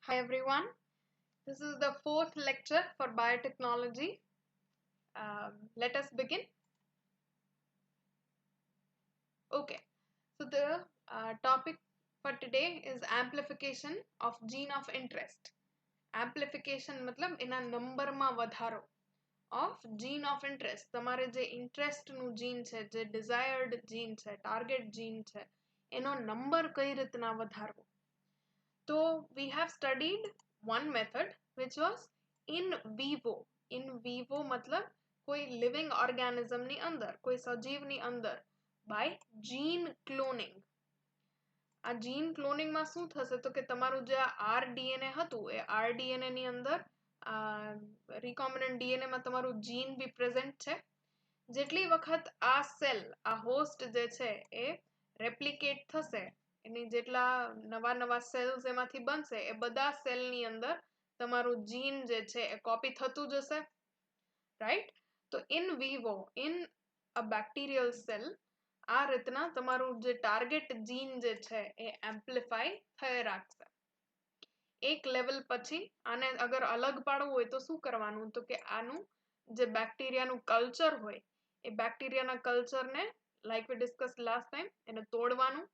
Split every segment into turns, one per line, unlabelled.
Hi everyone, this is the fourth lecture for biotechnology. Let us begin. Okay, so the topic for today is amplification of gene of interest. Amplification मतलब એના નંબરમાં વધારો of gene of interest. તમારે જે ઇન્ટરેસ્ટનું જીન છે, જે desired જીન છે, target જીન છે, એનો નંબર કઈ રીતના વધારવો. So we have studied one method which was in vivo. In vivo मतलब कोई living organism ની અંદર, કોઈ સજીવની અંદર by gene cloning. આ gene cloning માં શું થશે તો કે તમારું જે RDNA હતું એ RDNA ની અંદર recombinant DNA માં તમારું gene બી present છે. જેટલી વખત આ સેલ, આ હોસ્ટ જે છે એ રેપ્લિકેટ થશે, એની જેટલા નવા નવા સેલ્સ એમાંથી બનશે એ બધા સેલની અંદર તમારું જીન જે છે એ કોપી થતું જશે, રાઈટ? તો in Vivo, in a bacterial cell, આ રીતના તમારું જે ટાર્ગેટ જીન જે છે એ એમ્પ્લિફાય થઈ રાખશે. એક લેવલ પછી આને અગર અલગ પાડવું હોય તો શું કરવાનું તો કે આનું જે બેક્ટેરિયાનું કલ્ચર હોય એ બેક્ટેરિયાના કલ્ચરને like we discuss last time એને તોડવાનું,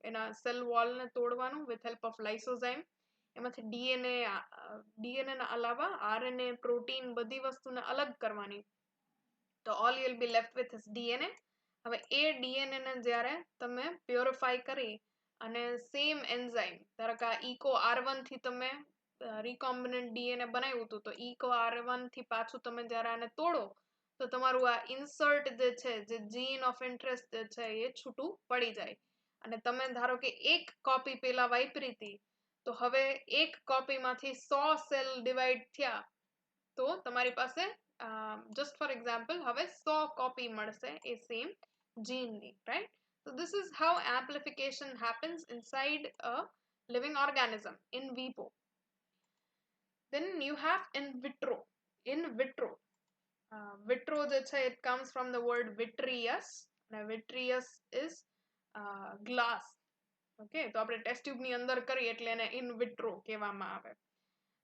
એના સેલ વોલને તોડવાનું વિથ હેલ્પ ઓફ લાઇસોઝાઇમ. એમાંથી ડીએનએના અલાવા આરએનએ, પ્રોટીન બધી વસ્તુને અલગ કરવાની. તો all you will be left with is DNA. હવે એ ડીએનએને જ્યારે તમે પ્યોરિફાઈ કરી અને સેમ એન્ઝાઇમ, ધારો કે આ ઇકો R1 થી તમે recombinant DNA બનાવ્યું હતું, તો ઇકો R1 થી પાછું તમે જ્યારે આને તોડો તો તમારું આ ઇન્સર્ટ જે છે, જે જીન ઓફ ઇન્ટરેસ્ટ જે છે એ છૂટું પડી જાય. અને તમે ધારો કે એક કોપી પેલા વાપરી હતી, તો હવે એક કોપીમાંથી 100 સેલ ડિવાઈડ થયા તો તમારી પાસે જસ્ટ ફોર એક્ઝામ્પલ હવે 100 કોપી મળશે એ સેમ જીનની, right? So this is how amplification happens inside a living organism in vivo. Then you have in vitro. In vitro, vitro જે છે it comes from the word vitreous. Now vitreous is glass. Okay, તો આપણે test ટ્યુબની અંદર કરીએ એટલે એને in vitro કહેવામાં આવે.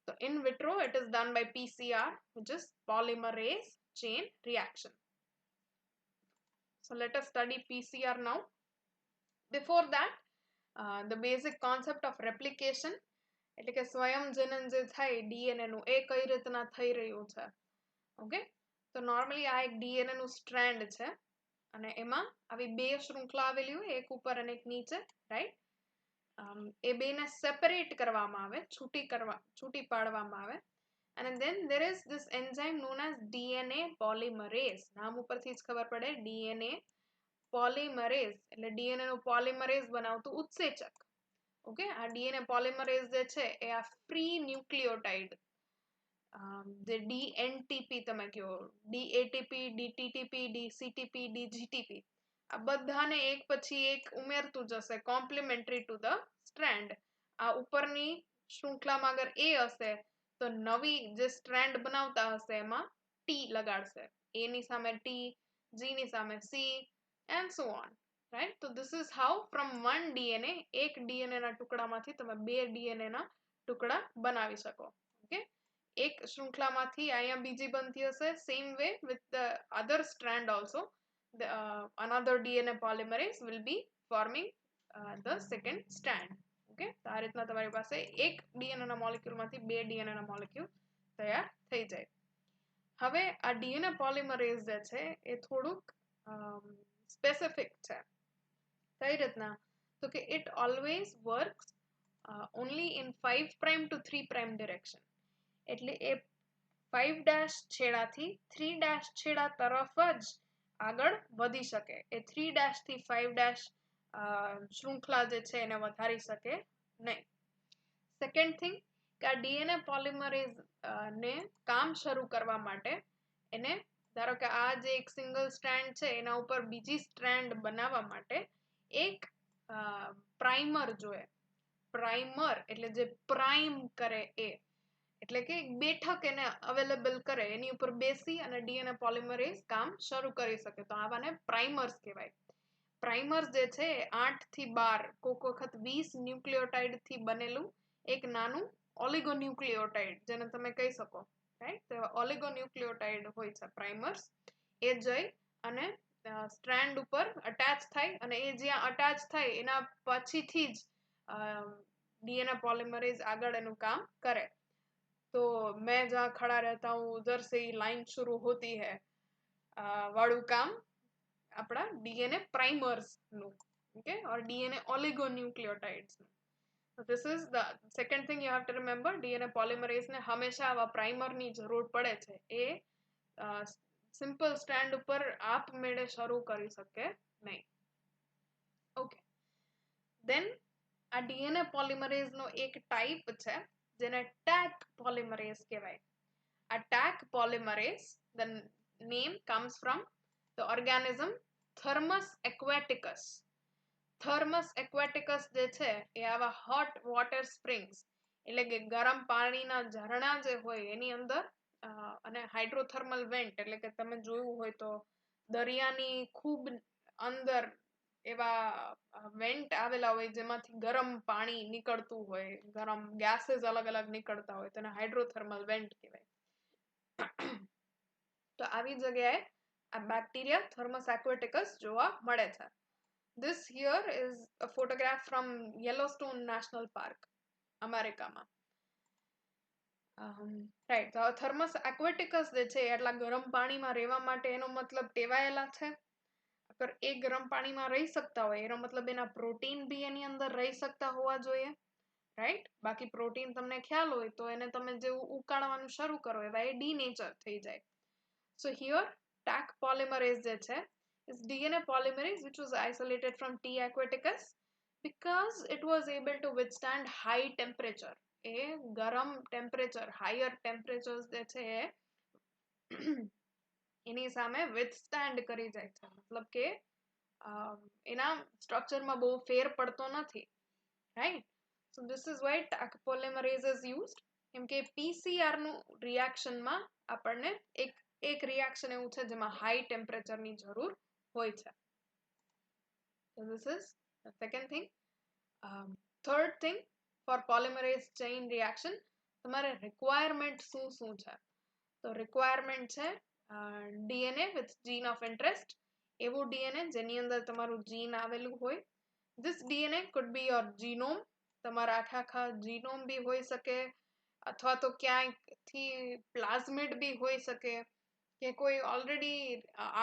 So in vitro it is done by PCR, which is polymerase chain reaction. So let us study PCR now. Before that, the basic concept of replication, એટલે કે સ્વયં જનન જે થાય ડીએનએ નું એ કઈ રીતના થઈ રહ્યું છે. ઓકે, તો નોર્મલી આ એક ડીએનએ નું સ્ટ્રેન્ડ છે અને એમાં આવી બે શૃંખલા આવેલી હોય, એક ઉપર અને એક નીચે, રાઈટ? એ બેને સેપરેટ કરવામાં આવે, છૂટી પાડવામાં આવે. અને then there is this enzyme known as DNA polymerase. નામ ઉપરથી જ ખબર પડે, DNA polymerase એટલે DNA નું polymerase બનાવતું ઉત્સેચક. ઓકે, આ DNA polymerase જે છે એ આ ફ્રી ન્યુક્લિયોટાઇડ, જે DNTP તમે કહો, DATP, DTTP, DCTP, DGTP, આ બધાને એક પછી એક ઉમેરતું જશે, કોમ્પ્લિમેન્ટરી ટુ ધ સ્ટ્રેન્ડ. આ ઉપરની શૃંખલામાં અગર A હશે તો નવી જે સ્ટ્રેન્ડ બનાવતા હશે એમાં T લગાડશે, A ની સામે T, G ની સામે C and so on, right? So this is how from one DNA, એક DNA ના ટુકડામાંથી તમે બે DNA ના ટુકડા બનાવી શકો. Okay, એક શૃંખલામાંથી અહીંયા બીજી બનતી હશે, same way with the other strand also another DNA polymerase will be forming the second strand. Okay, તો આ રીતના તમારી પાસે એક DNA ના મોલેક્યુલમાંથી બે DNA ના મોલેક્યુલ તૈયાર થઈ જાય. હવે આ DNA polymerase જે છે એ થોડુંક સ્પેસિફિક છે. કઈ રીતના તો કે it always works only in 5' to 3' direction. એટલે એ 5' છેડાથી 3' છેડા તરફ જ આગળ વધી શકે. એ 3' થી 5' શૃંખલા જે છે એને વધારી શકે નહીં. સેકન્ડ થિંગ કે આ ડીએનએ પોલિમરેઝ ને કામ શરૂ કરવા માટે એને, ધારો કે આ જે એક સિંગલ સ્ટ્રેન્ડ છે એના ઉપર બીજી સ્ટ્રેન્ડ બનાવવા માટે એક પ્રાઇમર જોઈએ. પ્રાઇમર એટલે જે પ્રાઇમ કરે એ, એટલે કે એક બેઠક એને અવેલેબલ કરે, એની ઉપર બેસી અને ડીએનએ પોલિમરેઝ કામ શરૂ કરી શકે. તો આવાને પ્રાઇમર્સ કહેવાય. પ્રાઇમર્સ જે છે 8 થી 12, કોઈક વખત 20 ન્યુક્લિયોટાઇડ થી બનેલું એક નાનું ઓલિગોન્યુક્લિયોટાઇડ જેને તમે કહી શકો, રાઈટ? તો ઓલિગોન્યુક્લિયોટાઇડ હોય છે પ્રાઇમર્સ. એ જઈ અને સ્ટ્રેન્ડ ઉપર અટેચ થાય અને એ જ્યાં અટેચ થાય એના પછીથી જ DNA પોલિમરેઝ આગળ એનું કામ કરે. तो मैं जहाँ खड़ा रहता हूँ उधर से ही लाइन शुरू होती है वाળું કામ આપણા DNA primers નું, okay, or DNA oligonucleotides. So this is the second thing you have to remember. DNA polymerase ને હંમેશા આવા primer ની જરૂર પડે છે. એ simple strand ઉપર આપમેળે શરૂ કરી શકે નહીં. Okay. Then આ DNA polymerase નો એક type છે જેને Taq polymerase કહેવાય. A Taq polymerase, the name comes from the organism Thermus aquaticus. Thermus aquaticus જે છે એ આવા hot water springs એટલે કે ગરમ પાણીના ઝરણા જે હોય એની અંદર અને હાઇડ્રોથર્મલ વેન્ટ એટલે કે તમે જોયું હોય તો દરિયાની ખૂબ અંદર એવા વેન્ટ આવેલા હોય જેમાંથી ગરમ પાણી નીકળતું હોય, ગરમ ગેસીસ અલગ અલગ નીકળતા હોય, તેને હાઇડ્રોથર્મલ વેન્ટ કહેવાય. તો આવી જગ્યાએ આ બેક્ટેરિયા થર્મસ એક્વેટિકસ જોવા મળે છે. This here is a photograph from Yellowstone National Park, અમેરિકામાં. રાઈટ, તો થર્મસ એક્વેટિકસ જે છે એટલા ગરમ પાણીમાં રહેવા માટે એનો મતલબ ટેવાયેલા છે. અગર એ ગરમ પાણીમાં રહી શકતા હોય એનો મતલબ એના પ્રોટીન બી એની અંદર રહી શકતા હોવા જોઈએ, રાઈટ? બાકી પ્રોટીન તમને ખ્યાલ હોય તો એને તમે જેવું ઉકાળવાનું શરૂ કરો એવા એ ડીનેચર થઈ જાય. So here Taq polymerase જે છે is DNA polymerase which was isolated from T. aquaticus because it was able to withstand high temperature. એ ગરમ ટેમ્પરેચર, હાયર ટેમ્પરેચર્સ જે છે એની સામે withstand કરી જાય છે. મતલબ કે એના સ્ટ્રક્ચરમાં બહુ ફેર પડતો નથી, right? So this is why Taq polymerase is used. કેમ કે PCR નું રિએક્શનમાં આપણને એક રિએક્શન એવું છે જેમાં હાઈ ટેમ્પરેચરની જરૂર હોય છે. So this is the second thing. Third thing for polymerase chain reaction, તમારે requirement શું છે? તો requirement છે DNA with gene of interest. એવું DNA જેની અંદર તમારું જીન આવેલું હોય. This DNA could be your genome. તમારા આખા genome બી હોઈ શકે અથવા તો ક્યાંયથી plasmid બી હોઈ શકે કે કોઈ ઓલરેડી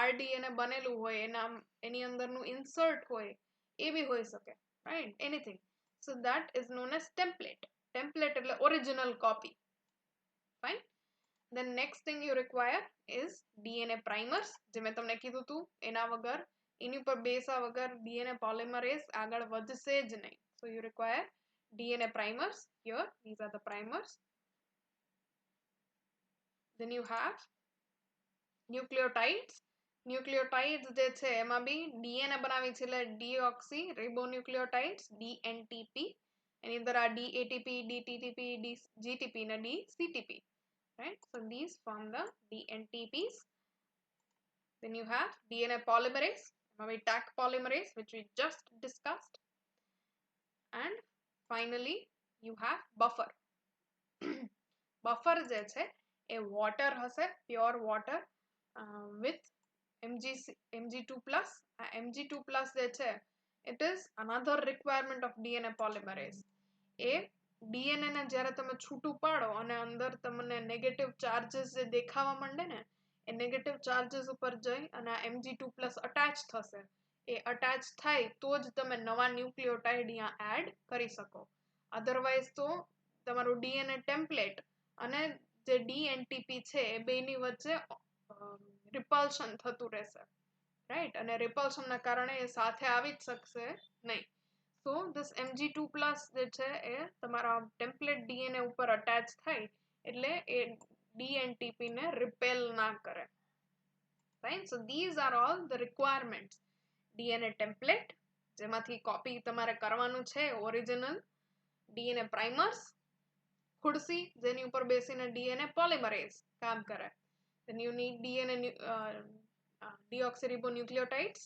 RDNA બનેલું હોય એની અંદરનું ઇન્સર્ટ હોય એ બી હોઈ શકે, right? Anything. So that is known as template. Template એટલે original copy. Fine. Then next thing you require is DNA primers. જે મેં તમને કીધું હતું એના વગર, એની ઉપર બેસા વગર DNA polymerase આગળ વધશે જ નહીં. So you require DNA primers. Here, these are the primers. Then you have ન્યુક્લિયોટાઇડ્સ. ન્યુક્લિયોટાઇડ્સ જે છે એમાં બી ડીએનએ બનાવી છે એટલે ડીઓક્સી રિબોન્યુક્લિયોટાઇડ્સ, DNTP. એની અંદર આ DATP, DTTP, GTP અને DCTP, right? So these form the DNTPs. Then you have DNA polymerase, એમાં બી Taq polymerase which we just discussed. And finally you have buffer. Buffer જે છે એ water હશે, pure water. With Mg2 plus. Mg2 plus જે છે it is another requirement of DNA polymerase. A DNA ને જ્યારે તમે છૂટું પાડો અને અંદર તમને નેગેટિવ ચાર્જીસ જે દેખાવા માંડે ને એ નેગેટિવ ચાર્જીસ ઉપર જઈ અને આ Mg2 plus અટેચ થશે. એ અટેચ થાય તો જ તમે નવા ન્યુક્લિયોટાઇડ અહીંયા એડ કરી શકો. અધરવાઇઝ તો તમારું DNA ટેમ્પલેટ અને જે DNTP છે એ બેની વચ્ચે રિપલ્શન થતું રહેશે, રાઈટ? અને રિપલ્શનના કારણે એ સાથે આવી જ શકશે નહીં. So this Mg2 plus જે છે એ તમારા ટેમ્પલેટ DNA ઉપર અટેચ થાય એટલે એ DNTP ને રિપેલ ના કરે, right? So these are all the requirements. DNA template જેમાંથી કોપી તમારે કરવાનું છે ઓરિજિનલ. DNA primers, ખુરશી જેની ઉપર બેસીને DNA polymerase કામ કરે. Then you need DNA deoxyribonucleotides,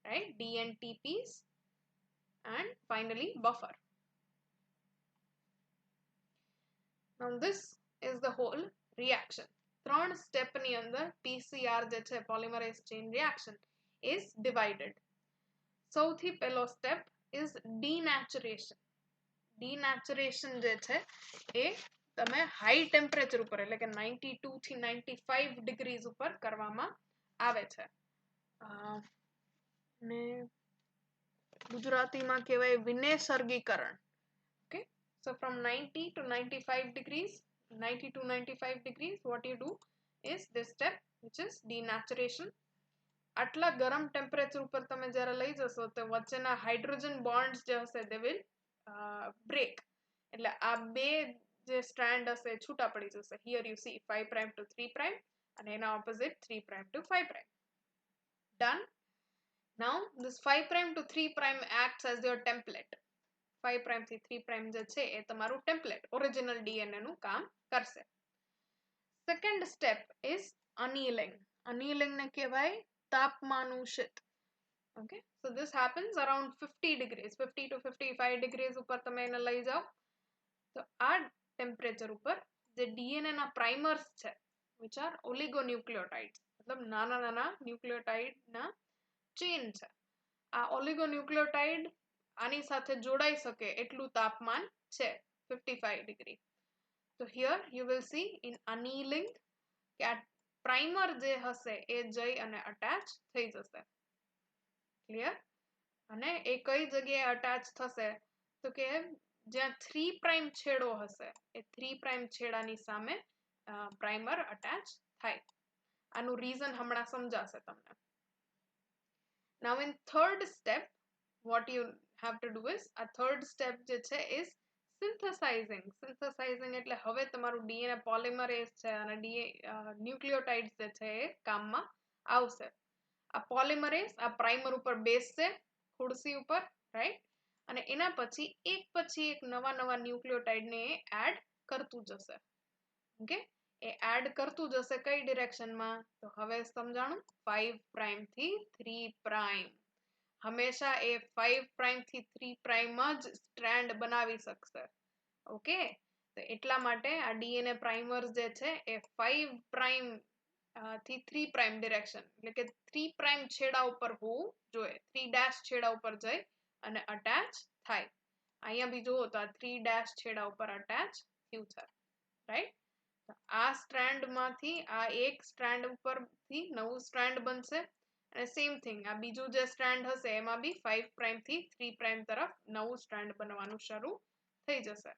right? DNTPs, and finally buffer. Now this is the whole reaction. 3 step ની અંદર PCR જે છે polymerase chain reaction is divided. સૌથી પહેલો step is denaturation. Denaturation જે છે એ તમે હાઈ ટેમ્પરેચર ઉપર એટલે કે 92 થી 95 ડિગ્રીઝ ઉપર કરવામાં આવે છે ને ગુજરાતીમાં કહેવાય વિનેસર્ગીકરણ. Okay, so from 90 to 95 degrees, 90 to 95 degrees, what you do is this step, which is denaturation. આટલા ગરમ ટેમ્પરેચર ઉપર તમે જ્યારે લઈ જશો તો વચ્ચેના હાઇડ્રોજન બોન્ડ્સ જે હશે they will break. એટલે આ બે જે સ્ટ્રેન્ડ હશે છૂટા પડી જશે. Here you see 5 prime to 3 prime અને એના opposite 3 prime to 5 prime. Done. Now this 5 prime to 3 prime acts as your template. 5 prime થી 3 prime જે છે એ તમારું ટેમ્પલેટ ઓરિજિનલ ડીએનએ નું કામ કરશે. Second step is annealing. Annealing ને કહેવાય તાપમાનુષિત. Okay, so this happens around 50 degrees, 50 to 55 degrees ઉપર તમે એને લઈ જાઓ તો આ ટેમ્પરેચર ઉપર જે ડીએનએ ના પ્રાઇમર્સ છે which are oligonucleotides મતલબ નાના નાના ન્યુક્લિયોટાઇડ ના ચેન છે. આ ઓલિગોન્યુક્લિયોટાઇડ આની સાથે જોડાઈ શકે એટલું તાપમાન છે 55 degree. So here you will see in annealing કે આ પ્રાઇમર જે હશે એ જઈ અને અટેચ થઈ જશે. ક્લિયર? અને એ કઈ જગ્યાએ અટેચ થશે તો કે જ્યાં 3 પ્રાઇમ છેડો હશે એ 3 પ્રાઇમ છેડાની સામે પ્રાઇમર અટેચ થાય. આનું રીઝન હમણાં સમજાશે તમને. Now in third step what you have to do is a third step જે છે is synthesizing. Synthesizing એટલે હવે તમારું ડીએનએ પોલિમરેઝ છે અને ન્યુક્લિયોટાઇડ્સ જે છે એ કામમાં આવશે. આ પોલિમરેઝ આ પ્રાઇમર ઉપર બેસશે ખુરશી ઉપર, રાઈટ? અને એના પછી એક નવા નવા ન્યુક્લિયોટાઇડને એડ કરતું જશે. ઓકે, એ એડ કરતું જશે કઈ ડિરેક્શનમાં તો હવે સમજાણું 5 પ્રાઇમ થી 3 પ્રાઇમ. હંમેશા એ 5 પ્રાઇમ થી 3 પ્રાઇમ જ સ્ટ્રેન્ડ બનાવી શકશે. ઓકે, તો એટલા માટે આ ડીએનએ પ્રાઇમર્સ જે છે એ 5 પ્રાઇમ થી 3 પ્રાઇમ ડિરેક્શન એટલે કે 3 પ્રાઇમ છેડા ઉપર હોવું જોઈએ. 3 ડેશ છેડા ઉપર જઈ અને અટેચ થાય. અહીંયા બી જુઓ તો આ 3 ડેશ છેડા ઉપર અટેચ થયું છે, રાઈટ? આ સ્ટ્રેન્ડ માંથી આ એક સ્ટ્રેન્ડ ઉપરથી નવું સ્ટ્રેન્ડ બનશે અને સેમ થિંગ આ બીજું જે સ્ટ્રેન્ડ હશે એમાં બી 5 પ્રાઇમ થી 3 પ્રાઇમ તરફ નવું સ્ટ્રેન્ડ બનવાનું શરૂ થઈ જશે.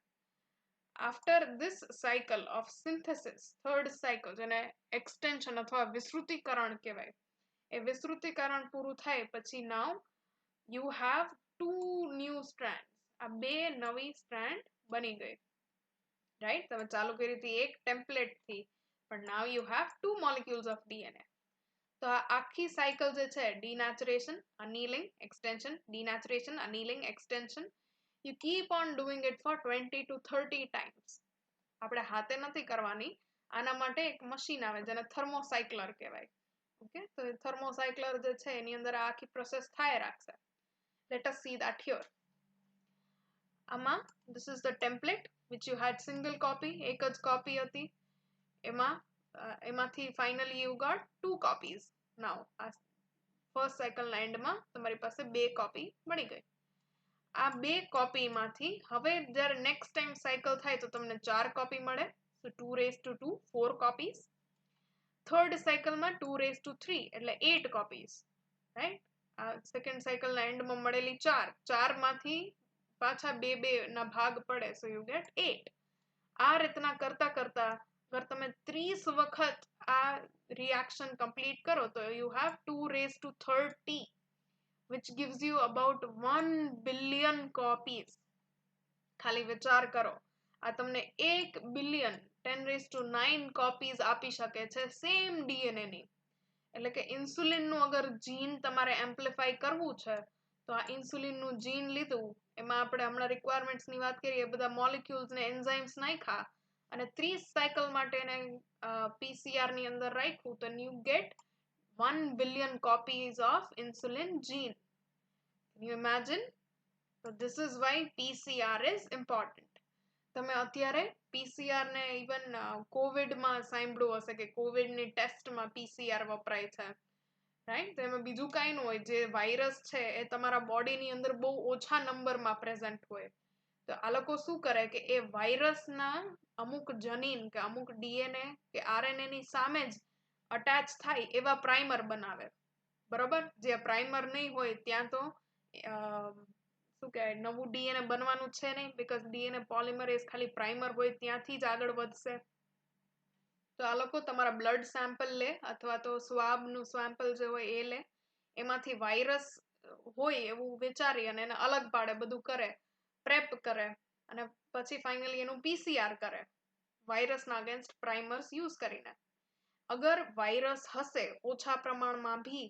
After this cycle of synthesis, third cycle જેને extension અથવા વિસ્તૃતીકરણ કહેવાય, એ વિસ્તૃતીકરણ પૂરું થાય પછી now you have two new strands. આ બે નવી સ્ટ્રેન્ડ બની ગઈ, રાઈટ? તમે ચાલુ કરી હતી એક ટેમ્પલેટ થી પણ now you have two molecules of DNA. તો આ આખી સાયકલ જે છે denaturation, annealing, extension, denaturation, annealing, extension, you keep on doing it for 20 to 30 times. આપણે હાથે નથી કરવાની. આના માટે એક મશીન આવે જેને થર્મોસાયક્લર કહેવાય. ઓકે, તો થર્મોસાયક્લર જે છે એની અંદર આ આખી પ્રોસેસ થાય રાખશે. Let us see that here. આમાં this is the template which you had single copy, એક જ કોપી હતી. એમાંથી finally you got 2 copies. Now આ ફર્સ્ટ સાયકલના એન્ડમાં તમારી પાસે 2 કોપી મળી ગઈ. આ 2 કોપીમાંથી હવે જ્યારે નેક્સ્ટ ટાઈમ સાયકલ થાય તો તમને 4 કોપી મળે. So 2 raised to 2, 4 copies. Third સાયકલમાં 2 raised to 3 એટલે 8 copies, રાઈટ? આ સેકન્ડ સાયકલના એન્ડમાં મળેલી 4 માંથી પાછા 2 ના ભાગ પડે so you get 8. આ રીતના કરતા કરતા અગર તમે 30 વખત આ રિએક્શન કમ્પ્લીટ કરો તો you have 2 raised to 30, which gives you about 1 billion copies. ખાલી વિચાર કરો, આ તમને 1 બિલિયન 10 raised to 9 copies આપી શકે છે સેમ ડીએનએ ની. એટલે કે ઇન્સ્યુલિનનું અગર જીન તમારે એમ્પ્લિફાય કરવું છે તો આ ઇન્સ્યુલિનનું જીન લીધું, એમાં આપણે હમણાં રિક્વાયરમેન્ટ્સની વાત કરીએ, બધા મોલિક્યુલ્સ ને એન્ઝાઇમ્સ નાખ્યા અને 30 સાયકલ માટે એને પીસીઆર ની અંદર રાખ્યું તો you get 1 billion copies of insulin gene. Can you imagine? So this is why PCR is important. તમે અત્યારે પીસીઆર ને ઇવન કોવિડમાં સાંભળ્યું હશે કે કોવિડની ટેસ્ટમાં પીસીઆર વપરાય છે, રાઈટ? તો એમાં બીજું કાંઈ ન હોય, જે વાયરસ છે એ તમારા બોડીની અંદર બહુ ઓછા નંબરમાં પ્રેઝન્ટ હોય. તો આ લોકો શું કરે કે એ વાયરસના અમુક જનીન કે અમુક ડીએનએ કે આરએનએ ની સામે જ અટેચ થાય એવા પ્રાઇમર બનાવે, બરોબર? જે પ્રાઇમર નહીં હોય ત્યાં તો શું કહેવાય, નવું ડીએનએ બનવાનું છે નહીં, બીકોઝ ડીએનએ પોલિમરેઝ ખાલી પ્રાઇમર હોય ત્યાંથી જ આગળ વધશે. તો આ લોકો તમારા બ્લડ સેમ્પલ લે અથવા તો સ્વાબનું સેમ્પલ જે હોય એ લે, એમાંથી વાયરસ હોય એવું વિચારી અને એને અલગ પાડે, બધું કરે, પ્રેપ કરે, અને પછી ફાઇનલી એનું પીસીઆર કરે વાયરસના અગેન્સ્ટ પ્રાઇમર્સ યુઝ કરીને. અગર વાયરસ હશે ઓછા પ્રમાણમાં ભી,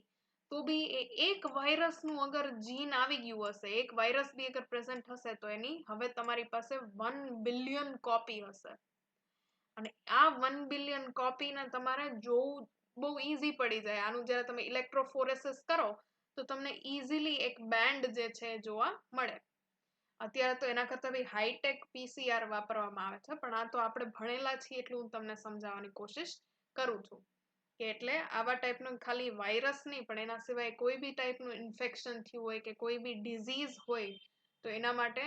તો બી એક વાયરસનું અગર જીન આવી ગયું હશે, એક વાયરસ બી અગર પ્રેઝન્ટ હશે, તો એની હવે તમારી પાસે 1 બિલિયન કોપી હશે. અને આ 1 બિલિયન કોપીને તમારે જોવું બહુ ઈઝી પડી જાય. આનું જ્યારે તમે ઇલેક્ટ્રોફોરેસિસ કરો તો તમને ઇઝીલી એક બેન્ડ જે છે જોવા મળે. અત્યારે તો એના કરતાં બી હાઈટેક પીસીઆર વાપરવામાં આવે છે, પણ આ તો આપણે ભણેલા છીએ એટલું હું તમને સમજાવવાની કોશિશ કરું છું. કે એટલે આવા ટાઈપનું ખાલી વાયરસ નહીં, પણ એના સિવાય કોઈ બી ટાઈપનું ઇન્ફેક્શન થયું હોય કે કોઈ બી ડિઝીઝ હોય, તો એના માટે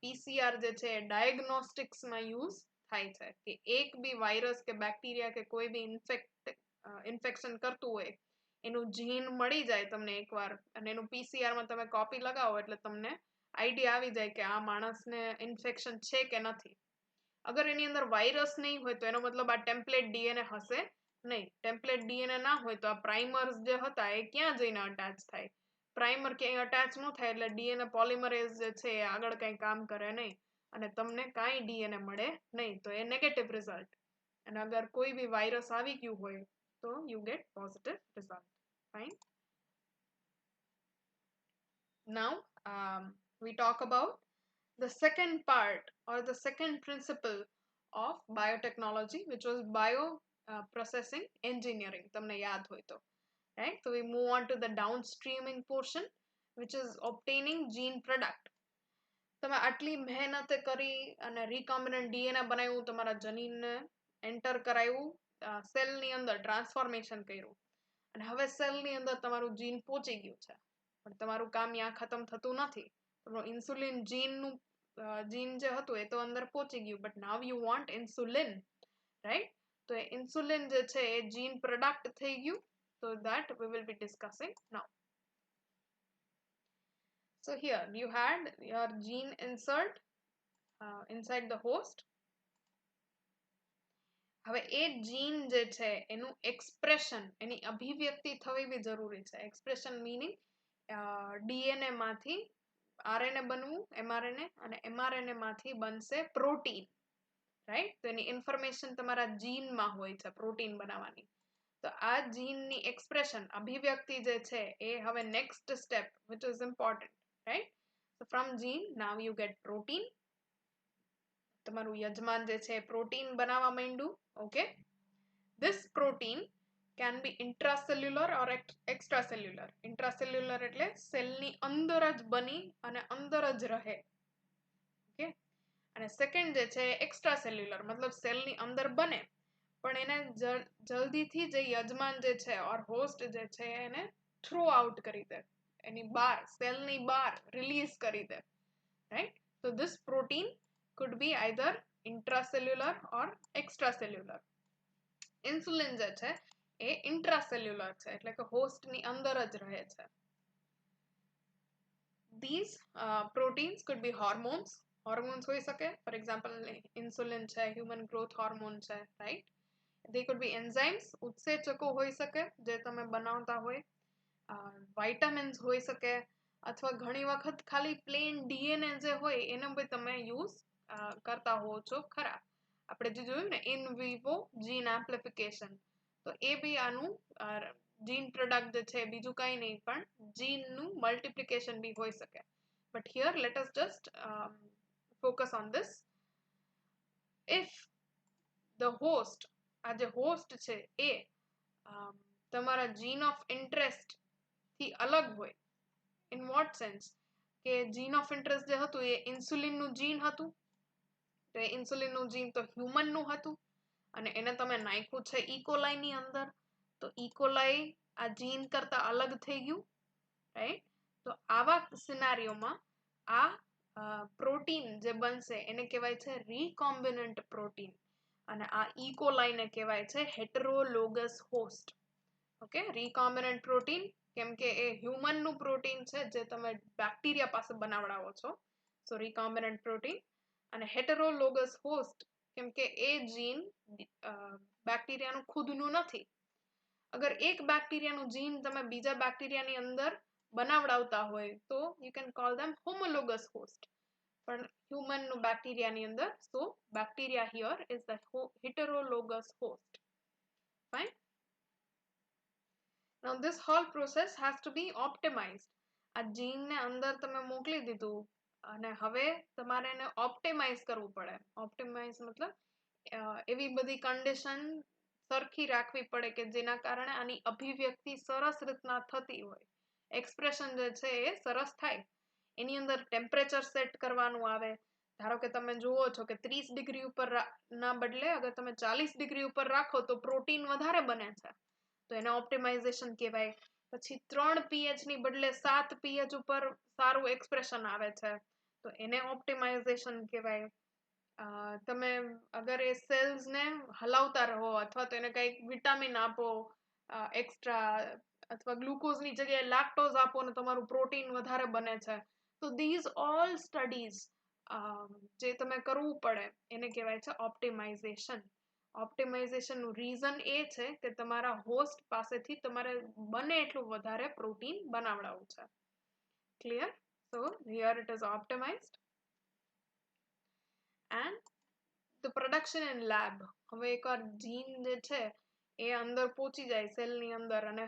પીસીઆર જે છે ડાયગ્નોસ્ટિક્સમાં યુઝ થાય છે. કે એક બી વાયરસ કે બેક્ટેરિયા કે કોઈ બી ઇન્ફેક્શન કરતું હોય, એનું જીન મળી જાય તમને એકવાર, અને એનું પીસીઆરમાં તમે કોપી લગાવો એટલે તમને આઈડિયા આવી જાય કે આ માણસને ઇન્ફેક્શન છે કે નથી. અગર એની અંદર વાયરસ નહીં હોય તો એનો મતલબ આ ટેમ્પલેટ ડીએનએ હશે નહીં. ટેમ્પલેટ ડીએનએ ના હોય તો આ પ્રાઇમર્સ જે હતા એ ક્યાં જઈને અટેચ થાય? પ્રાઇમર ક્યાંય અટેચ ન થાય એટલે ડીએનએ પોલિમરેઝ જે છે એ આગળ કંઈ કામ કરે નહીં, અને તમને કાંઈ ડીએનએ મળે નહીં. તો એ નેગેટિવ રિઝલ્ટ. અને અગર કોઈ બી વાયરસ આવી ગયું હોય તો you get positive result. Fine. Now we talk about the second part or the second principle of biotechnology, which was bioprocessing engineering. તમને યાદ હોય તો, right? So we move on to the downstreaming portion, which is obtaining gene product. તમે આટલી મહેનત કરી અને recombinant DNA બનાવ્યું, તમારા જનીનને એન્ટર કરાવ્યું, સેલની અંદર ટ્રાન્સફોર્મેશન કર્યું, અને હવે સેલની અંદર તમારું જીન પહોંચી ગયું છે. પણ તમારું કામ ત્યાં ખતમ થતું નથી. ઇન્સ્યુલિન જીન જે હતું એ તો અંદર પહોંચી ગયું, but now you want insulin, right? તો એ ઇન્સ્યુલિન જે છે એ જીન પ્રોડક્ટ થઈ ગયું. So that we will be discussing now. So here you had your gene insert inside the host. હવે એ જીન જે છે એનું એક્સપ્રેશન, એની અભિવ્યક્તિ થવી બી જરૂરી છે. એક્સપ્રેશન મીનિંગ ડીએનએ માંથી આરએનએ બનવું, એમઆરએનએ, અને એમઆરએનએ માંથી બનશે પ્રોટીન, રાઈટ? તો એની ઇન્ફોર્મેશન તમારા જીનમાં હોય છે પ્રોટીન બનાવવાની. તો આ જીનની એક્સપ્રેશન, અભિવ્યક્તિ જે છે એ હવે next step which is important, right? So from gene now you get protein. તમારું યજમાન જે છે પ્રોટીન બનાવવા માંડ્યું. Okay, this protein can be intracellular or extracellular. Intracellular એટલે સેલની અંદર જ બની અને અંદર જ રહે. Okay, અને સેકન્ડ જે છે એક્સ્ટ્રાસેલ્યુલર, મતલબ સેલની અંદર બને પણ એને જલ્દીથી જે યજમાન જે છે ઓર હોસ્ટ જે છે એને થ્રો આઉટ કરી દે, એની બહાર, સેલની બહાર રિલીઝ કરી દે, right? So this protein could be either intracellular or extracellular. Insulin જે છે એ ઇન્ટ્રાસેલ્યુલર છે, એટલે કે હોસ્ટની અંદર જ રહે છે. These proteins could be hormones. Hormones હોઈ શકે, for example insulin છે, human growth hormone છે, right? They could be enzymes, ઉત્સેચકો હોઈ શકે જે તમે બનાવતા હોય, vitamins હોઈ શકે, અથવા ઘણી વખત ખાલી plain DNA જે હોય એનો બી તમે યુઝ કરતા હોવ છો ખરા. આપણે જે જોયું ને in vivo gene amplification, તો એ બી આનું જીન પ્રોડક્ટ જે છે બીજું કંઈ નહીં પણ જીનનું મલ્ટિપ્લિકેશન બી હોઈ શકે. But here let us just focus on this. If the host, આ જે હોસ્ટ છે એ તમારા જીન ઓફ ઇન્ટરેસ્ટ થી અલગ હોય. In what sense? કે જીન ઓફ ઇન્ટરેસ્ટ જે હતું એ ઇન્સ્યુલિનનું જીન હતું, તો ઇન્સ્યુલિનનું જીન તો હ્યુમનનું હતું અને એને તમે નાખ્યું છે ઇકોલાઈની અંદર, તો ઇકોલાઈ આ જીન કરતા અલગ થઈ ગયું, રાઈટ? તો આવા સિનારીઓમાં આ પ્રોટીન જે બનશે એને કહેવાય છે રીકોમ્બિનન્ટ પ્રોટીન અને આ ઇકોલાઈને કહેવાય છે હેટરોલોગસ હોસ્ટ. ઓકે, રીકોમ્બિનન્ટ પ્રોટીન કેમ કે એ હ્યુમનનું પ્રોટીન છે જે તમે બેક્ટેરિયા પાસે બનાવડાવો છો, સો રીકોમ્બિનન્ટ પ્રોટીન. અને હેટરોલોગસ હોસ્ટ કેમ કે એ જીન બેક્ટેરિયાનું ખુદનું નથી. અગર એક બેક્ટેરિયાનું જીન તમે બીજા બેક્ટેરિયાની અંદર બનાવડાવતા હોય તો you can call them homologous host, પણ હ્યુમનનું બેક્ટેરિયાની અંદર, so bacteria here is the heterologous host. Fine. Now this whole process has to be optimized. આ જીનને અંદર તમે મોકલી દીધું અને હવે તમારે એને ઓપ્ટિમાઇઝ કરવું પડે. ઓપ્ટિમાઇઝ મતલબ એવી બધી કન્ડિશન સરખી રાખવી પડે કે જેના કારણે આની અભિવ્યક્તિ સરસ રીતના થતી હોય, એક્સપ્રેશન જે છે એ સરસ થાય. એની અંદર ટેમ્પરેચર સેટ કરવાનું આવે. ધારો કે તમે જુઓ છો કે 30 ડિગ્રી ઉપર ના બદલે અગર તમે 40 ડિગ્રી ઉપર રાખો તો પ્રોટીન વધારે બને છે, તો એને ઓપ્ટિમાઇઝેશન કહેવાય. પછી 3 pH ની બદલે 7 pH ઉપર સારું એક્સપ્રેશન આવે છે, તો એને ઓપ્ટિમાઇઝેશન કહેવાય. તમે અગર એ સેલ્સને હલાવતા રહો અથવા તો એને કંઈક વિટામિન આપો એક્સ્ટ્રા, અથવા ગ્લુકોઝની જગ્યાએ લાક્ટોઝ આપો ને તમારું પ્રોટીન વધારે બને છે, તો ધીઝ ઓલ સ્ટડીઝ જે તમે કરવું પડે એને કહેવાય છે ઓપ્ટિમાઇઝેશન. ઓપ્ટિમાઇઝેશનનું રીઝન એ છે કે તમારા હોસ્ટ પાસેથી તમારે બને એટલું વધારે પ્રોટીન બનાવડાવવું છે. Clear? So here it is optimized and the production in lab. હવે એકવાર જીન જે છે એ અંદર પહોંચી જાય સેલની અંદર અને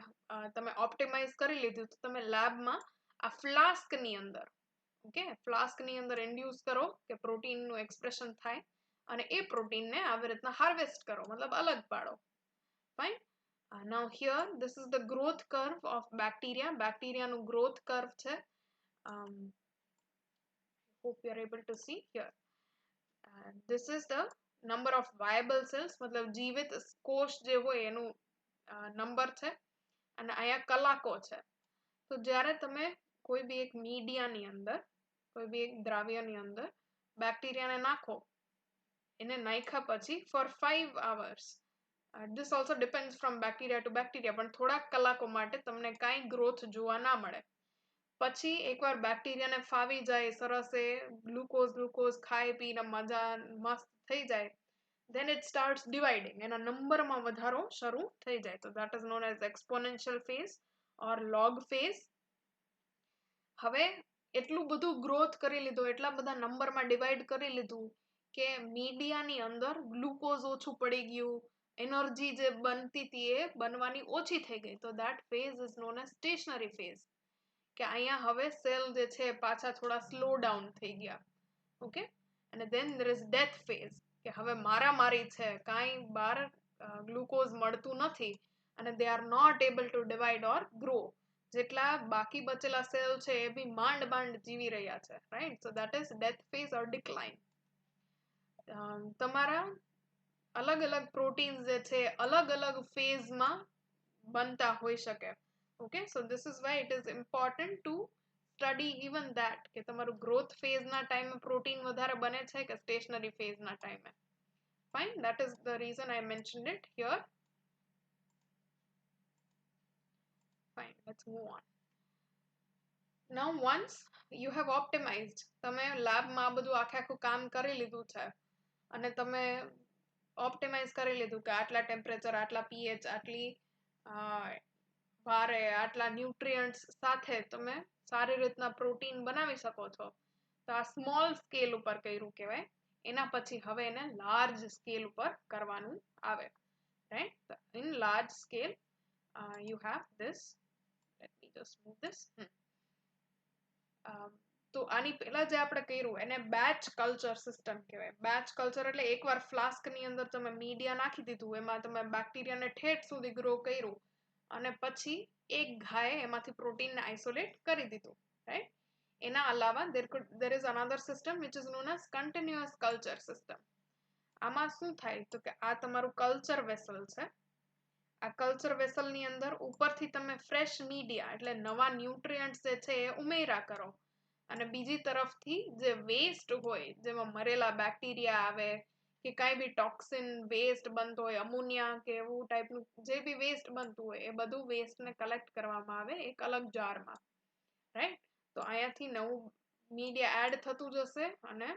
તમે ઓપ્ટિમાઇઝ કરી લીધું, તો તમે લેબમાં આ ફ્લાસ્કની અંદર, ઓકે, ફ્લાસ્કની અંદર ઇન્ડ્યુસ કરો કે પ્રોટીનનું એક્સપ્રેશન થાય અને એ પ્રોટીનને આવી રીતના હાર્વેસ્ટ કરો, મતલબ અલગ પાડો. Fine. Now here this is the growth curve of bacteria. બેક્ટેરિયાનું growth curve છે. Hope you are able to see here. This is the number of viable cells, મતલબ જીવિત કોષ જે હોય એનું નંબર છે અને અહીંયા કલાકો છે. તો જ્યારે તમે કોઈ બી એક મીડિયાની અંદર, કોઈ બી એક દ્રાવ્યની અંદર બેક્ટેરિયાને નાખો, એને નાખ્યા પછી four 5 hours, this also depends from bacteria to bacteria, પણ થોડાક કલાકો માટે તમને કાંઈ ગ્રોથ જોવા ના મળે. પછી એકવાર બેક્ટેરિયાને ફાવી જાય, સરસ એ ગ્લુકોઝ ખાઈ પીને મજા મસ્ત થઈ જાય, then it starts dividing, એના નંબરમાં વધારો શરૂ થઈ જાય. તો that is known as exponential phase or log phase. હવે એટલું બધું ગ્રોથ કરી લીધું, એટલા બધા નંબરમાં ડિવાઈડ કરી લીધું કે મીડિયાની અંદર ગ્લુકોઝ ઓછું પડી ગયું, એનર્જી જે બનતી હતી એ બનવાની ઓછી થઈ ગઈ. તો that phase is known as stationary phase, કે અહીંયા હવે સેલ જે છે પાછા થોડા સ્લો ડાઉન થઈ ગયા. ઓકે, અને then there is death phase, કે હવે મારામારી છે, કાંઈ બહાર ગ્લુકોઝ મળતું નથી અને they are not able to divide or grow. જેટલા બાકી બચેલા સેલ છે એ બી માંડ જીવી રહ્યા છે, right? So that is death phase or decline. તમારા અલગ અલગ પ્રોટીન્સ જે છે અલગ અલગ ફેઝમાં બનતા હોઈ શકે. Okay, so this is why it is important to study even that, કે તમારું growth phase ના ટાઈમે પ્રોટીન વધારે બને છે કે stationary phase ના ટાઈમે. Fine, that is the reason I mentioned it here. Fine, let's move on. Now once you have optimized, તમે લેબમાં આ બધું આખું કામ કરી લીધું છે અને તમે ઓપ્ટિમાઇઝ કરી લીધું કે આટલા ટેમ્પરેચર, આટલા pH, આટલી ભારે, આટલા ન્યુટ્રિયન્ટ્સ સાથે તમે સારી રીતના પ્રોટીન બનાવી શકો છો. તો આ સ્મોલ સ્કેલ ઉપર કર્યું કહેવાય. એના પછી હવે એને લાર્જ સ્કેલ ઉપર કરવાનું આવે, right? In large scale you have this. Let me just move this. તો આની પહેલા જે આપણે કર્યું એને બેચ કલ્ચર સિસ્ટમ કહેવાય. બેચ કલ્ચર એટલે એકવાર ફ્લાસ્કની અંદર તમે મીડિયા નાખી દીધું, એમાં તમે બેક્ટેરિયાને ઠેઠ સુધી ગ્રો કર્યું અને પછી એક ઘાએ એમાંથી પ્રોટીનને આઇસોલેટ કરી દીધું, રાઈટ? એના અલાવા there is another system which is known as continuous culture system. આમાં શું થાય તો કે આ તમારું કલ્ચર વેસલ છે. આ કલ્ચર વેસલ ની અંદર ઉપરથી તમે ફ્રેશ મીડિયા એટલે નવા ન્યુટ્રિયન્ટ્સ જે છે એ ઉમેરા કરો અને બીજી તરફથી જે વેસ્ટ હોય જેમાં મરેલા બેક્ટેરિયા આવે કે કાંઈ બી ટોક્સિન વેસ્ટ બનતો હોય અમોનિયા કે એવું ટાઈપનું જે બી વેસ્ટ બનતું હોય એ બધું વેસ્ટને કલેક્ટ કરવામાં આવે એક અલગ જારમાં, રાઈટ. તો અહીંયાથી નવું મીડિયા એડ થતું જશે અને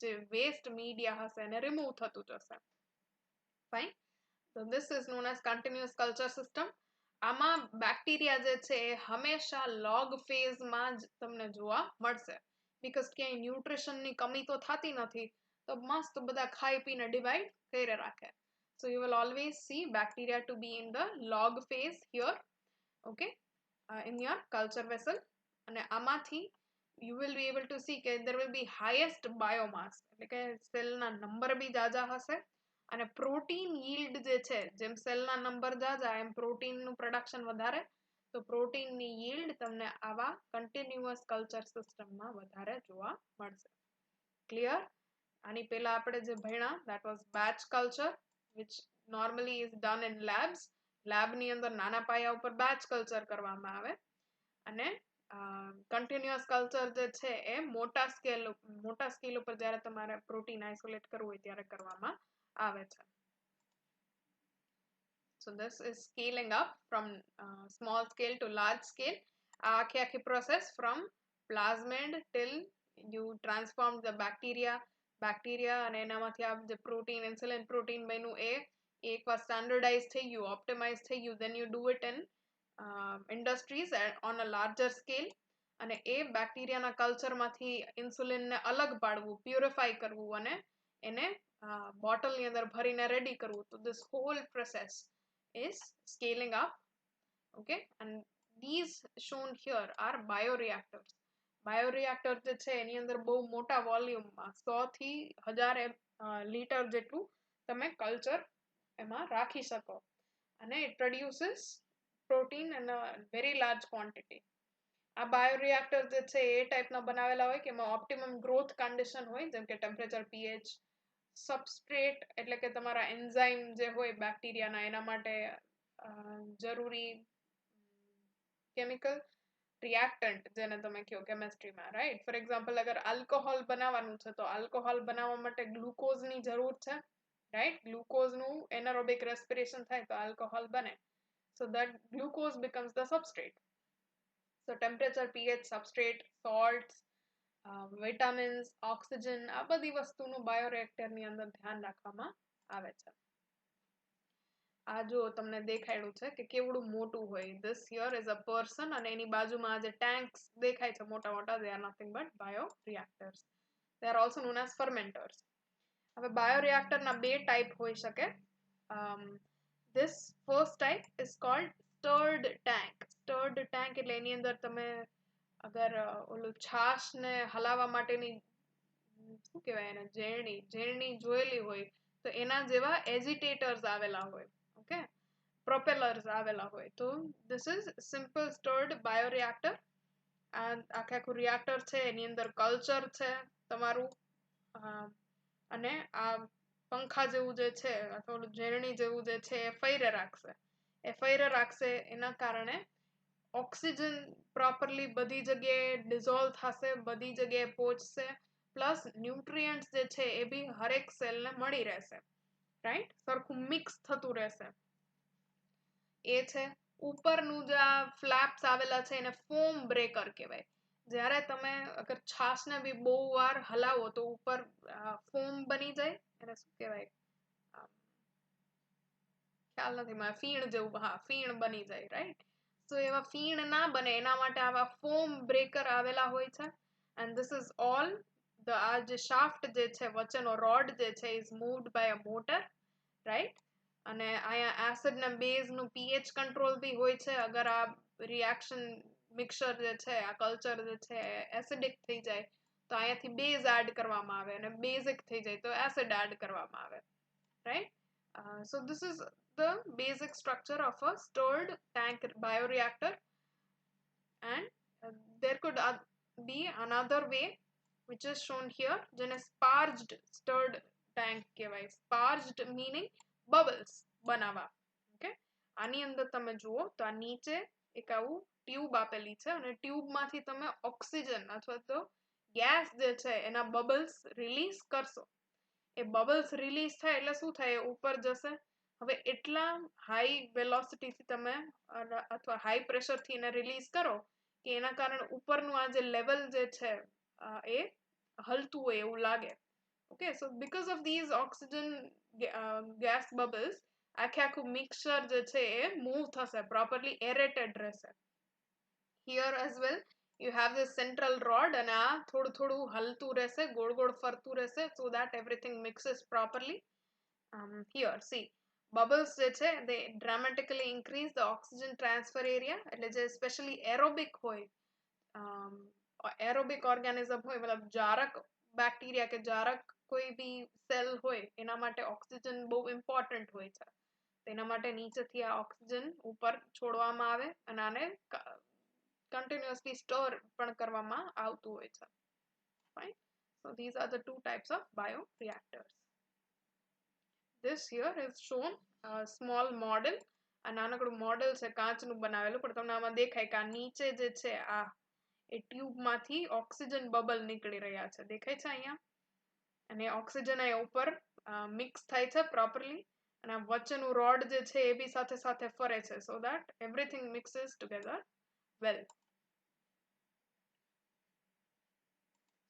જે વેસ્ટ મીડિયા હશે એને રિમૂવ થતું જશે. Fine. So this is known as continuous culture system. આમાં બેક્ટેરિયા જે છે એ હંમેશા લોગ ફેઝમાં જ તમને જોવા મળશે બીકોઝ ક્યાંય ન્યુટ્રિશનની કમી તો થતી નથી તો મસ્ત બધા ખાઈ પીને ડિવાઈડ કરી રાખે. So you will always see bacteria to be in the log phase here, okay, in your culture vessel. અને આમાંથી you will be able to see કે there will be highest biomass એટલે કે સેલના નંબર બી જાજા હશે અને પ્રોટીન yield જે છે જેમ સેલના નંબર જાજા એમ પ્રોટીનનું પ્રોડક્શન વધારે તો પ્રોટીનની yield તમને આવા કન્ટિન્યુઅસ કલ્ચર સિસ્ટમમાં વધારે જોવા મળશે. ક્લિયર? આની પહેલા આપણે જે ભણ્યા that was batch culture which normally is done in labs. લેબની અંદર નાના પાયા ઉપર બેચ કલ્ચર કરવામાં આવે અને કન્ટિન્યુઅસ કલ્ચર જે છે એ મોટા સ્કેલ ઉપર જ્યારે તમારે પ્રોટીન આઇસોલેટ કરવું હોય ત્યારે કરવામાં આવે છે. So this is scaling up from small scale to large scale. આ આખી process from plasmid till you transform the bacteria અને એનામાંથી આ જે પ્રોટીન ઇન્સ્યુલિન પ્રોટીન બન્યું એ એકવાર સ્ટાન્ડર્ડાઇઝ થઈ ગયું ઓપ્ટિમાઇઝ થઈ ગયું then you do it in industries on a larger scale અને એ બેક્ટેરિયાના કલ્ચરમાંથી ઇન્સ્યુલિનને અલગ પાડવું પ્યુરિફાઈ કરવું અને એને બોટલની અંદર ભરીને રેડી કરવું. તો this whole process is scaling up, okay, and these shown here are bioreactors. Bioreactor જે છે એની અંદર બહુ મોટા વોલ્યુમમાં 100 થી 1000 લીટર જેટલું તમે કલ્ચર એમાં રાખી શકો અને it produces protein in a very large quantity. આ બાયોરિએક્ટર જે છે એ ટાઈપના બનાવેલા હોય કે એમાં ઓપ્ટિમમ ગ્રોથ કન્ડિશન હોય જેમ કે ટેમ્પરેચર પીએચ સબસ્ટ્રેટ એટલે કે તમારા એન્ઝાઇમ જે હોય બેક્ટેરિયાના એના માટે જરૂરી કેમિકલ રિએક્ટન્ટ જેને તમે કહો કેમેસ્ટ્રીમાં, રાઈટ. ફોર એક્ઝામ્પલ અગર આલ્કોહોલ બનાવવાનું છે તો આલ્કોહોલ બનાવવા માટે ગ્લુકોઝની જરૂર છે, રાઈટ. ગ્લુકોઝનું એનારોબિક રેસ્પિરેશન થાય તો આલ્કોહોલ બને. So that glucose becomes the substrate. So temperature, pH, substrate, salts, vitamins, oxygen આ બધી વસ્તુનું બાયોરિએક્ટરની અંદર ધ્યાન રાખવામાં આવે છે. આ જો તમને દેખાડ્યું છે કે કેવડું મોટું હોય. This here is a person અને એની બાજુમાં આ જે tanks દેખાય છે મોટા મોટા they are nothing but bioreactors. They are also known as fermenters. હવે બાયોરિએક્ટરના બે ટાઈપ હોઈ શકે. This first type is called stirred tank. Stirred tank એટલે એની અંદર તમે અગર ઓલું છાશને હલાવવા માટેની શું કહેવાય એને ઝેરણી જોયેલી હોય તો એના જેવા એજિટેટર્સ આવેલા હોય, ઓકે, પ્રોપેલર્સ આવેલા હોય. તો this is simple stirred bioreactor. આખું રિએક્ટર છે એની અંદર કલ્ચર છે તમારું અને આ પંખા જેવું જે છે અથવા ઓલું ઝેરણી જેવું જે છે એ ફૈરે રાખશે એના કારણે ઓક્સિજન પ્રોપરલી બધી જગ્યાએ ડિઝોલ્વ થશે બધી જગ્યાએ પહોંચશે પ્લસ ન્યુટ્રિયન્ટ્સ જે છે એ બી હરેક સેલને મળી રહેશે, રાઈટ. સરખું મિક્સ થતું રહેશે એ છે. ઉપરનું જે આ ફ્લેપ્સ આવેલા છે એને ફોમ બ્રેકર કહેવાય. જ્યારે તમે અગર છાશને બી બહુ વાર હલાવો તો ઉપર ફોમ બની જાય એને શું કહેવાય ખ્યાલ નથી મને ફીણ જેવું, હા ફીણ બની જાય, રાઈટ. તો એવા ફીણ ના બને એના માટે આવા ફોમ બ્રેકર આવેલા હોય છે. and this is all આ જે શાફ્ટ જે છે વચ્ચેનો રોડ જે છે is moved by a motor, right. અને અહીંયા એસિડ ને બેઝ નું pH કંટ્રોલ બી હોય છે. અગર આ રિએક્શન મિક્સર જે છે આ કલ્ચર જે છે એસિડિક થઈ જાય તો અહીંયાથી બેઝ એડ કરવામાં આવે અને બેઝિક થઈ જાય તો એસિડ એડ કરવામાં આવે, right. So this is the basic structure of a stirred tank bioreactor and there could be another way which is shown here, જેને sparged stirred tank કહેવાય. Sparged meaning bubbles બનાવવા. Okay, આની અંદર તમે જુઓ તો આ નીચે એક આવું ટ્યુબ આપેલી છે અને ટ્યુબમાંથી તમે ઓક્સિજન અથવા તો ગેસ જે છે એના બબલ્સ રિલીઝ કરશો. એ બબલ્સ રિલીઝ થાય એટલે શું થાય, એ ઉપર જશે. હવે એટલા હાઈ વેલોસિટીથી તમે અથવા હાઈ પ્રેશરથી એને રિલીઝ કરો કે એના કારણે ઉપરનું આ જે લેવલ જે છે એ હલતું હોય એવું લાગે. Okay, so because of this oxygen gas bubbles આખે આખું મિક્સચર જે છે એ મૂવ થશે, પ્રોપરલી એરેટેડ રહેશે. Here as well you have this central rod and આ થોડું થોડું હલતું રહેશે, ગોળ ગોળ ફરતું રહેશે, so that everything mixes properly. Here see, bubbles જે છે they dramatically increase the oxygen transfer area. એટલે જે especially aerobic હોય, એરોબિક ઓર્ગેનિઝમ હોય, મતલબ જારક બેક્ટેરિયા કે જારક કોઈ બી સેલ હોય એના માટે ઓક્સિજન બહુ ઇમ્પોર્ટન્ટ હોય છે. તેના માટે નીચેથી આ ઓક્સિજન ઉપર છોડવામાં આવે અને આને continuously store પણ કરવામાં આવતું હોય છે. Fine, so these are the two types of bioreactors. This here is shown a small model. આ નાનકડું મોડેલ છે કાચનું બનાવેલું, પણ તમને આમાં દેખાય કે આ નીચે જે છે આ એ ટ્યુબમાંથી ઓક્સિજન બબલ નીકળી રહ્યા છે, દેખાય છે અહીંયા. અને ઓક્સિજન અહીંયા ઉપર મિક્સ થાય છે પ્રોપરલી અને આ વચ્ચેનું રોડ જે છે એ બી સાથે સાથે ફરે છે, so that everything mixes together well.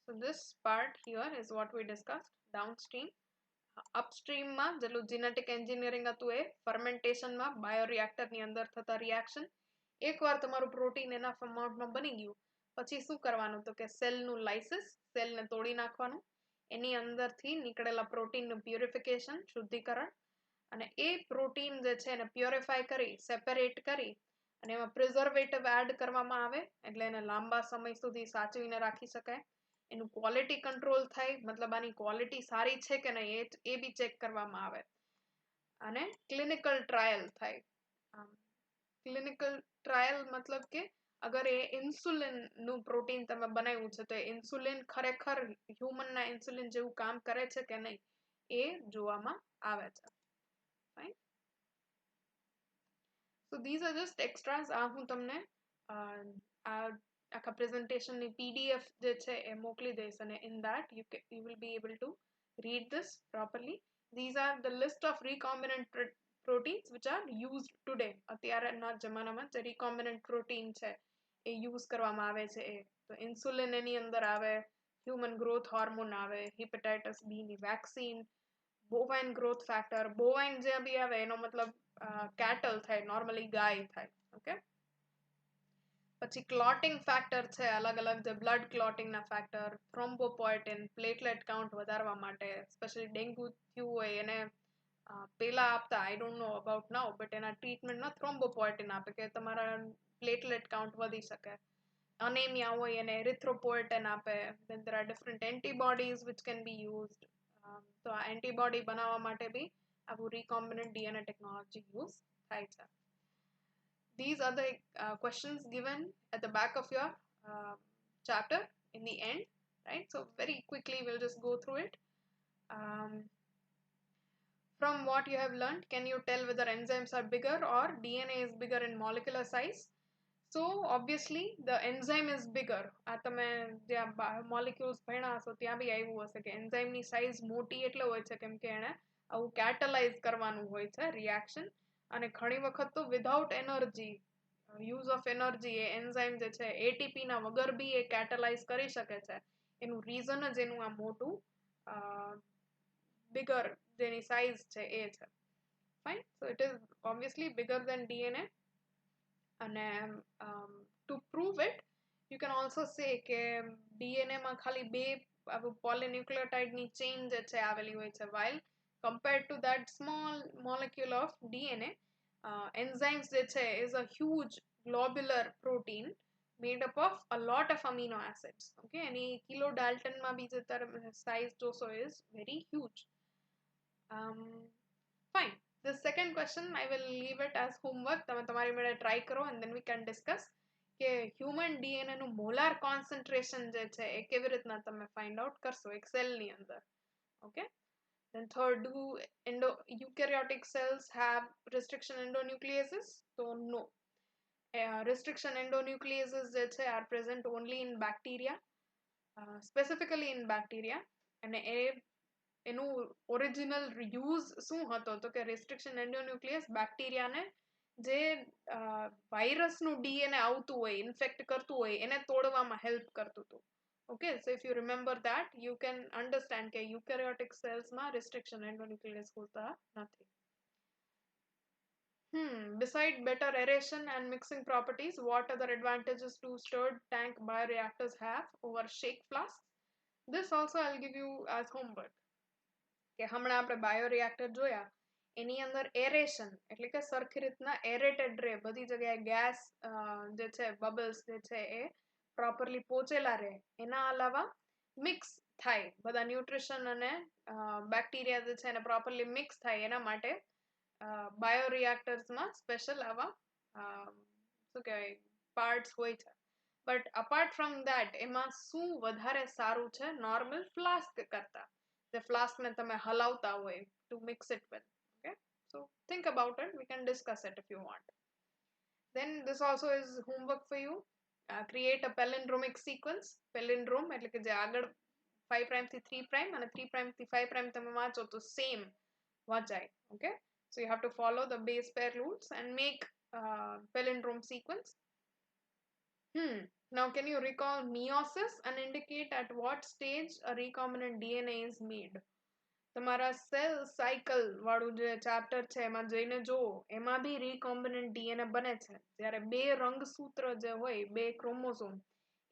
So this part here is what we discussed. Downstream, upstream માં જેટલું genetic engineering હતું એ fermentation માં bioreactor ની અંદર થતા reaction. એકવાર તમારું પ્રોટીન એના અમાઉન્ટમાં બની ગયું પછી શું કરવાનું, તો કે સેલનું લાઇસિસ, સેલને તોડી નાખવાનું, એની અંદરથી નીકળેલા પ્રોટીનનું પ્યુરિફિકેશન, શુદ્ધિકરણ, અને એ પ્રોટીન જે છે એને પ્યોરિફાય કરી સેપરેટ કરી અને એમાં પ્રિઝર્વેટિવ એડ કરવામાં આવે એટલે એને લાંબા સમય સુધી સાચવીને રાખી શકાય. એનું ક્વોલિટી કંટ્રોલ થાય, મતલબ આની ક્વોલિટી સારી છે કે નહીં એ બી ચેક કરવામાં આવે. અને ક્લિનિકલ ટ્રાયલ થાય. ક્લિનિકલ ટ્રાયલ મતલબ કે અગર એ ઇન્સ્યુલિનનું પ્રોટીન તમે બનાવ્યું છે તો એ ઇન્સ્યુલિન ખરેખર હ્યુમનના ઇન્સ્યુલિન જેવું કામ કરે છે કે નહીં એ જોવામાં આવે છે. Fine. So these are just extras. આ હું તમને આખા પ્રેઝન્ટેશનની PDF જે છે એ મોકલી દઈશ અને in that you will be able to read this properly. These are the list of recombinant proteins which are used today. અત્યારના જમાનામાં જે recombinant protein છે એ use કરવામાં આવે છે એ તો ઇન્સ્યુલિન એની અંદર આવે, હ્યુમન ગ્રોથ હોર્મોન આવે, હિપેટાઇટિસ બી ની vaccine, bovine growth factor. Bovine જે બી આવે એનો મતલબ કેટલ થાય, નોર્મલી ગાય થાય. ઓકે, પછી ક્લોટિંગ ફેક્ટર છે અલગ અલગ, જે બ્લડ ક્લોટિંગના ફેક્ટર, થ્રોમ્બોપોએટિન પ્લેટલેટ કાઉન્ટ વધારવા માટે, સ્પેશિયલી ડેન્ગ્યુ થયું હોય એને પેલા આપતા, I don't know about now, but એના ટ્રીટમેન્ટમાં થ્રોમ્બોપોએટિન આપે કે તમારા પ્લેટલેટ કાઉન્ટ વધી શકે. અનેમિયા હોય એને એરિથ્રોપોએટિન આપે. then there are different antibodies which can be used. તો આ એન્ટીબોડી બનાવવા માટે બી આવું recombinant DNA technology use થાય છે. These are the questions given at the back of your chapter in the end, right? So very quickly we'll just go through it. From what you have learned, can you tell whether enzymes are bigger or DNA is bigger in molecular size? So obviously the enzyme is bigger. આ તમે જ્યાં molecules ભણ્યા હશો ત્યાં બી આવ્યું હશે કે enzyme ની size મોટી એટલે હોય છે કેમ કે એને આવું catalyze કરવાનું હોય છે reaction. અને ઘણી વખત તો without energy, use of energy, A enzyme જે છે ATP ના વગર બી એ catalyze કરી શકે છે. એનું reason જ એનું આ મોટું bigger જેની size છે એ છે. Fine, so it is obviously bigger than DNA. અને to prove it you can also say કે DNA માં ખાલી બે polynucleotide ની chain જે છે આવેલી હોય છે, while compared to that small molecule of DNA, enzymes જે છે is a huge globular protein made up of a lot of amino acids. Okay, any kilodalton માં બી જે size જોશો is very huge. Fine, the second question I will leave it as homework. તમે તમારી મેળે try કરો and then we can discuss કે human DNA નું molar concentration જે છે એ કેવી રીતના તમે ફાઇન્ડ આઉટ કરશો એક સેલની અંદર. Okay. Then third, do eukaryotic cells have restriction endonucleases? So no. Restriction endonucleases જે છે are present only in bacteria, specifically in bacteria. અને એનું ઓરિજિનલ યુઝ શું હતો તો કે restriction endonuclease બેક્ટેરિયાને જે વાયરસનું ડીએનએ આવતું હોય ઇન્ફેક્ટ કરતું હોય એને તોડવામાં હેલ્પ કરતું હતું. Okay, so if you remember that, you can understand કે eukaryotic cells માં restriction endonuclease હોતા નથી. Beside better aeration and mixing properties, what other advantages do stirred tank bioreactors have over shake flasks? This also I'll give you as homework. કે હમણાં આપણે bioreactor જોયા એની અંદર aeration એટલે કે સરખી રીતના એરેટેડ રહે બધી જગ્યાએ ગેસ જે છે બબલ્સ જે છે એ પ્રોપરલી પહોંચેલા રહે એના અલાવા મિક્સ થાય બધા ન્યુટ્રિશન અને બેક્ટેરિયા જે છે એને પ્રોપરલી મિક્સ થાય એના માટે બાયોરિએક્ટર્સમાં સ્પેશિયલ આવા શું કહેવાય પાર્ટ્સ હોય છે. બટ અપાર્ટ ફ્રોમ દેટ એમાં શું વધારે સારું છે નોર્મલ ફ્લાસ્ક કરતા the flask ને તમે હલાવતા હોય to mix it with. Okay, so think about it, we can discuss it if you want. Then this also is homework for you. Create a palindromic sequence. Palindrome એટલે કે જે આગળ 5 prime થી 3 prime અને 3 prime થી 5 prime તમે વાંચો તો same વાંચાય. Okay, so you have to follow the base pair rules and make palindrome sequence. Now, can you recall meiosis and indicate at what stage a recombinant DNA is made? તમારા cell cycle વાળું જે chapter છે એમાં જઈને જોવો એમાં બી recombinant DNA બને છે જ્યારે બે રંગસૂત્ર જે હોય બે ક્રોમોસોમ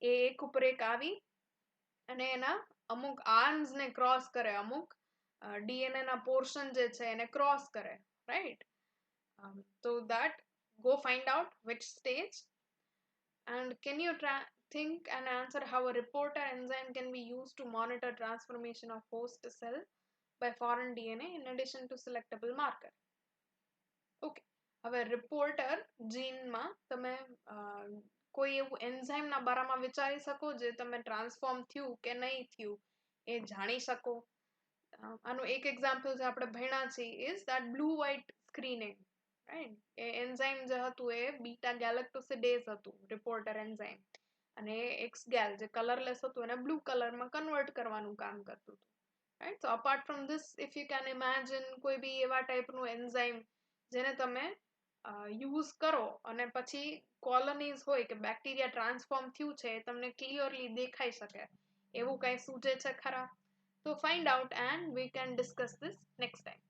એ એક ઉપર એક આવી અને એના અમુક આર્મ્સ ને ક્રોસ કરે અમુક DNA ના પોર્શન જે છે એને ક્રોસ કરે right. So that go find out which stage. And can you think and answer how a reporter enzyme can be used to monitor transformation of host cell by foreign DNA in addition to selectable marker? Okay. હવે reporter gene માં તમે કોઈ એવું enzyme ના બારામાં વિચારી શકો જે તમે transform થયું કે નહીં થયું એ જાણી શકો. આનું એક example જે આપણે ભણ્યા છીએ is that blue white screening. Right? Enzyme જે હતું એ બીટા ગેલેક્ટોસિડેઝ હતું રિપોર્ટર એન્ઝાઇમ અને એક્સ ગેલ જે કલરલેસ હતું એને બ્લુ કલરમાં કન્વર્ટ કરવાનું કામ કરતું હતું. Right. So apart from this if you can imagine કોઈ બી એવા ટાઈપનું એન્ઝાઇમ જેને તમે યુઝ કરો અને પછી કોલોનીઝ હોય કે બેક્ટેરિયા ટ્રાન્સફોર્મ થયું છે એ તમને ક્લિયરલી દેખાઈ શકે એવું કંઈ સૂચે છે ખરા? તો find out and we can discuss this next time.